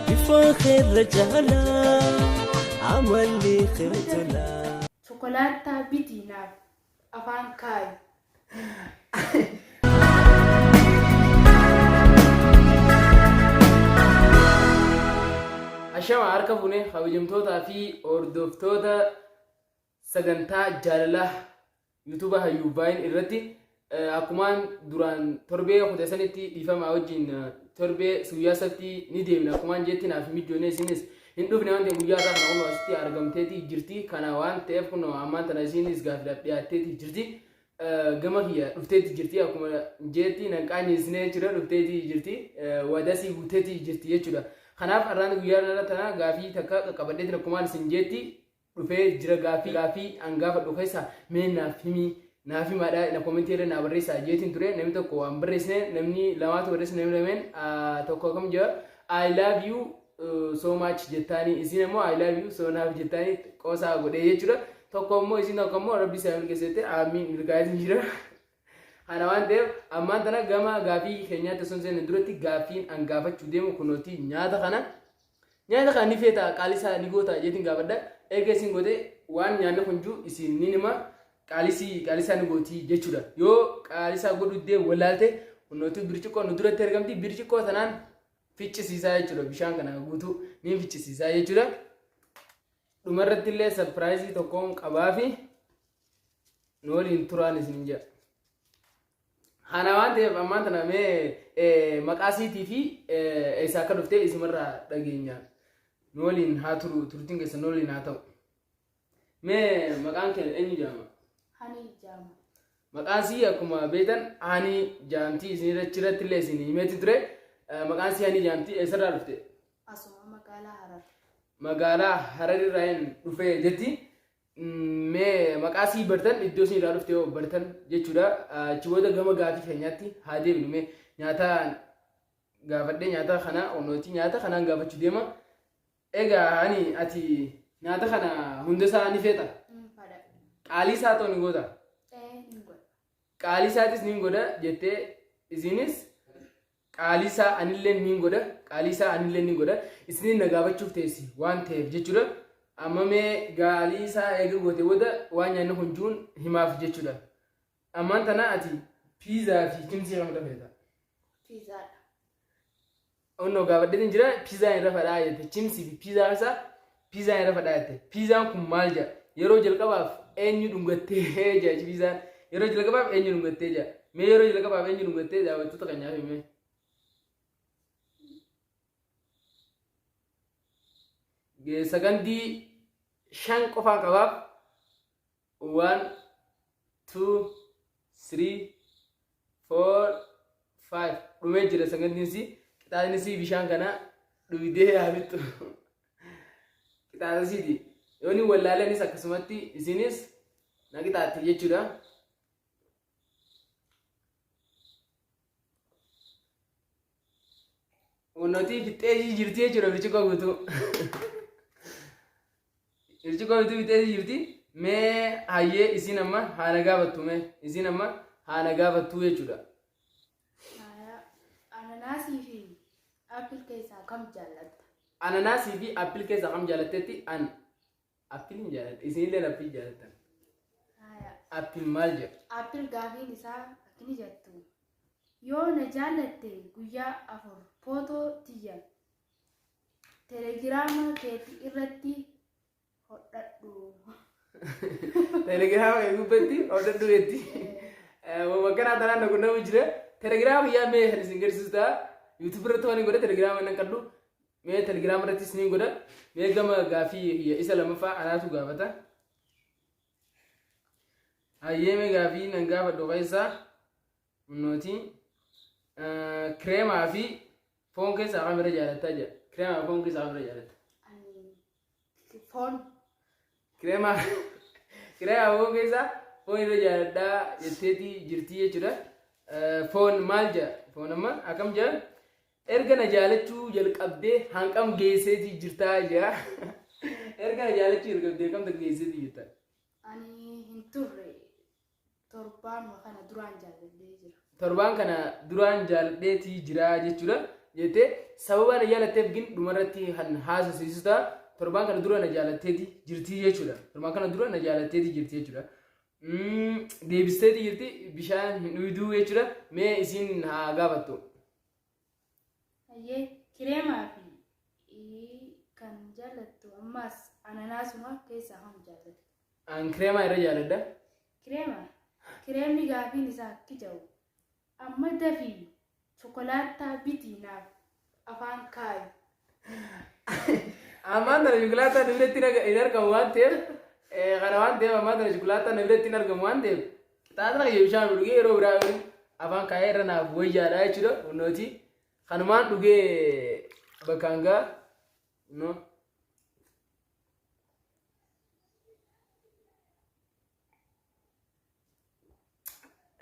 بفخر رجالا عملي خرتلا شوكولاتة بدينا أفان كاي Ashama harka fuune kabajamtootaa fi hordoftoota sagantaa jaalalaa yuutuuba hayyuu baay'in irratti akkumaan duraan torbee kudhasanitti dhiifamaa wajjin torbee guyyaa sabtii ni deemna akkumaan jetti naaf mijoonee isinis hin dhufne waan ta'eef guyyaa isaa kana hunduma asitti argamteeti jirti kana waan ta'eef kun ammaan tana isinis gaafiidhaaf dhiyaatteeti jirti gama kiyya dhufteeti jirti akkuma jetti nanqaanyisnee jira dhufteeti jirti wadasii guuteeti jirti jechuudha. Kanaaf har'aan guyyaa irra tana gaafii takka qaqqabadhee jira kumaan isin jetti dhufee jira gaafii hangaafa dhufeessa mee naaf himi naaf himaadha na komentii irra na barreessaa jeetiin ture namni tokko waan barreessine namni lamaatu barreesse namni lameen tokko kam jira I love you so much jettaanii isin immoo I love you so much jettaanii qoosaa godhee jechuudha tokko immoo isin tokko immoo rabbi isaa milkeessite amiin milkaa'ee jira. Ana waan ta'eef ammaan tana gama gaafii keenyaatti sun seenaa duratti gaafiin hangaafachuu deemu kunooti nyaata kana ni feeta qaalisaa ni goota jeetiin gaafadha eega isin goote waan nyaanni kunjuu isin ni nima qaalisaa ni gooti jechuudha yoo qaalisaa godhu deemu walaalte kunooti birciqoo nu duratti argamti birciqoo sanaan ficcisiisaa jechuudha bishaan kana guutuu ni ficcisiisaa jechuudha dhumarratti illee sarpiraayizii tokkoon qabaa fi nu waliin turaan isin jedha. Hana waan ta'eef ammaan tana mee maqaasiitii fi eessaa akka dhuftee isimarraa dhageenya nu waliin haa turu turtiin keessa nu waliin haa ta'u. Mee maqaan kee eenyu jedhama? Hani jedhama. Maqaan sii akkuma beektan hani jedhamti isin irratti illee isin himeeti ture maqaan sii hani jedhamti eessarraa dhufte? Asuma magaalaa Harar. Magaalaa Hararirraa dhufee jetti. Mee maqaasii bartan iddoo isin irraa dhufte yoo bartan jechuudha achiboota gama gaafii keenyaatti haa deebinu mee nyaata gaafadhee nyaata kana onnooti nyaata kanaan gaafachuu deema egaa ani ati nyaata kana hunda isaa ni feeta qaalii isaa ta'u ni goota qaalii isaatis ni godha jettee isinis qaalii isaa anillee ni godha qaalii isaa anillee ni godha isiniin na gaafachuuf teessi waan ta'eef jechuudha. Amma mee qaalii isaa eega goote booda waan nyaanni hunjuun himaaf jechuudha. Ammaan tana ati piizaa fi kimsii kam dhafeeta? Piizaadha. Onnoo gaafadheetiin jira piizaa irra fadhaa jette kimsii fi piizaa isaa piizaa irra fadhaa jette. Piizaan kun maal jedha? Yeroo jalqabaaf eenyu dhungattee jedha piizaan yeroo jalqabaaf eenyu dhungattee jedha. Mee yeroo jalqabaaf eenyu dhungattee daawwattoota kan nyaafame mee? Sagandii shan qofaan qabaaf 1 2 3 4 5 dhumee jira sagandiinsi qixaaxinisi bishaan kana dhugdee haabittu qixaaxisiiti yooni wallaalanis akkasumatti isinis na qixaaxti jechuudha. Onnootii fixxee jirti jechuudha birciqoo guutuu. Birciqoo guutuu fixxee jirti mee hayyee isin amma haana gaafattu mee isin amma haana gaafattu jechuudha. Ananaasii fi appil keessaa kam jaalatta? Ananaasii fi appil keessaa kam jaalatteetti an appil hin jaaladha isinillee appil jaalattan. Appil maal jedha? Appil gaafiin isaa akkini jettu yoo na jaalatte guyyaa 4 footoo tiyya telegiraama keetii irratti hodhadhu. Telegiraama kee gubbatti hodhadhu jetti. Wakkanaa tanaan na qunnamuu jira. Telegiraama yaa mee kan isin garsiisuta yuutuub irratti waan hin godhe telegiraama nan qallu mee telegiraama irrattis ni godha mee gama gaafii isa lamaffaa anaatu gaafata. Hayyee mee gaafii nan gaafadhu keessaa nooti kireemaa fi foon keessaa kam irra jaalattaa jedha. Kireemaa fi foon keessaa kam irra jaalatta? Foon. Kireemaa foon keessaa foon irra jaaladhaa jetteeti jirti jechuudha. Foon maal jedha? Foon amma akkam jedha? Erga na jaalachuu jalqabdee hanqam geesseeti jirtaa jedha. Erga na jaalachuu jalqabdee kamta geesseeti jirta? Ani hin turre torbaan kana duraan jaaladhee jira. Torbaan kana duraan jaaladheeti jira jechuudha. jettee sababa na jaalatteef gin dhumarratti han haasasiisuta torbaan kana dura na jaalatteeti jirtii jechuudha. Torbaan kana dura na jaalatteeti jirtii jechuudha. Deebisteeti jirti bishaan hin dhugduu jechuudha. Mee isin haa gaafattu. Ayyee kireemaa fi kan jaalattu ammas ananaasuma keessaa ham jaallatu. An kireemaa irra jaaladha. Kireemni gaafiin isaa akki jiru. Amma dafii chokolaataa bitii naaf afaan kaayu. Ammaan tana chokolaataa na biratti hin argamu waan ta'eef kana waan ta'eef ammaan tana chokolaataa na biratti hin argamu waan ta'eef taatana kiyya bishaan dhugee yeroo biraa afaan kaayee irra naaf wayyaadha jechuudha. Hunnooti kanumaan dhugee bakkaan gaa no.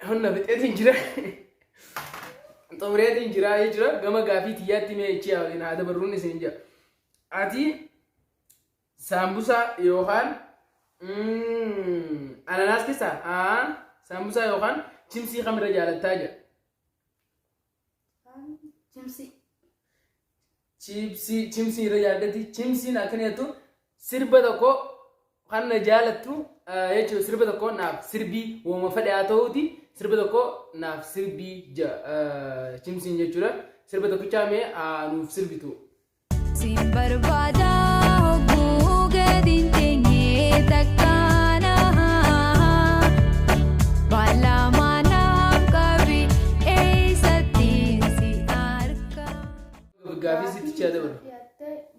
Hunna bixeetiin jira. Xumureetiin jira jechuudha. Gama gaafii xiyyaatti mee ichi yaa'u na dabarruun isin jira. Ati sambusa yookaan ananaas keessaa sambusa yookaan chimsii kamira jaalattaa jira. Chimsii irra jaallatti. Chimsiin akkana jettu sirba tokko kan na jaalattu jechuudha. Sirba tokko naaf sirbii wooma fedhe haa ta'uuti. Sirba tokko naaf sirbii chimsiin jechuudha. Sirba tokkichaa mee nuuf sirbitu. Sin barbaada hogguu gadiin teenyee takkaana baalamaa naaf qabi eessatti si arga. Gaafii sittichaa dabalu.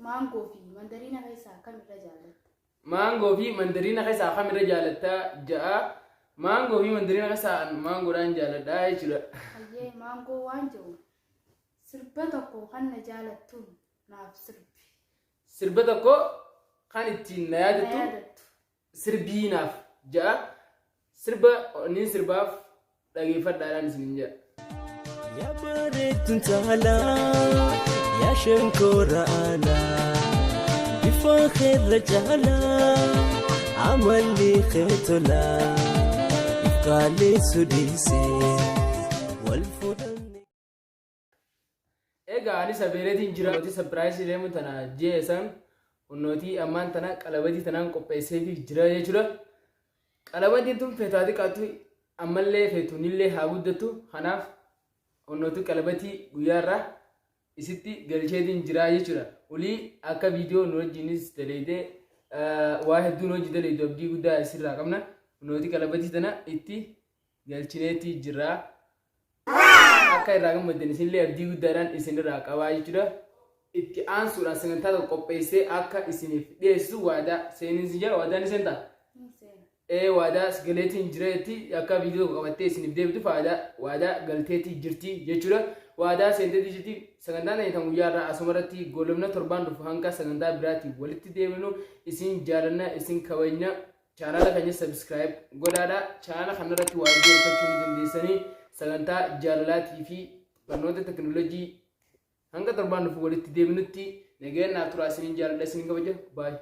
Maangoo fi mandariina keessaa kamirra jaalatta? Maangoo fi mandariina keessaa kamirra jaalatta ja'a. Maangoo fi mandariina keessaa maangoodhaan jaaladha jechuudha. Ayyee maangoo waan jiru sirba tokko kan na jaalattuun naaf sirbi. Sirba tokko kan ittiin na yaadattu sirbii naaf ja'a. Sirba niin sirbaaf dhageeffadhaadhaan isin jedha. يا بارد تعالى يا شنكور أنا بفاخر رجالا عمل لي خيطلا يبقى لي سديسي والفرن. Egaa ani sabeereetiin jira. Nuti sapiraayisii deemu tana jeesan hunnooti ammaan tana qalabatii tanaan qopheesseefi jira jechuudha. Qalabatiin tun feetaati qaatu ammallee feetuunillee haa guddattu. Kanaaf hunnooti qalabatii guyyaarraa isitti galcheetiin jira jechuudha. Ulii akka viidiyoo nu wajjinis daleedee waa hedduun hojii daleedu abdii guddaa isirraa qabna. Hunnooti qalabatii tana itti galchineetii jira. Akka irraa gammaddan isinillee abdii guddaadhaan isinirraa qabaa jechuudha. Itti aansuudhaan sagantaa tokko qopheessee akka isiniif dhiyeessu waadaa seeninsi jira. Waadaan isin ta'a. Waadaa galeetiin jireetti akka viidiyoo tokko qabattee isiniif deebitu waadaa galteetii jirti jechuudha. Waadaa seenteetii jirti. Sagantaan ta'an guyyaarraa asumarratti goolabna torbaan dhufu hanga sagantaa biraatiin walitti deebinu isin jaalanna isin kabajna. Chaanala keenya subscribe godhaadha. Chaanala kanarratti waa deeffachuu ni dandeessanii. Sagantaa jaalalaatii fi barnoota teknoolojii hanga torbaan dhufu walitti deebinutti nagaan naaf turaa isiniin jaaladha isiniin kabaja. Bye.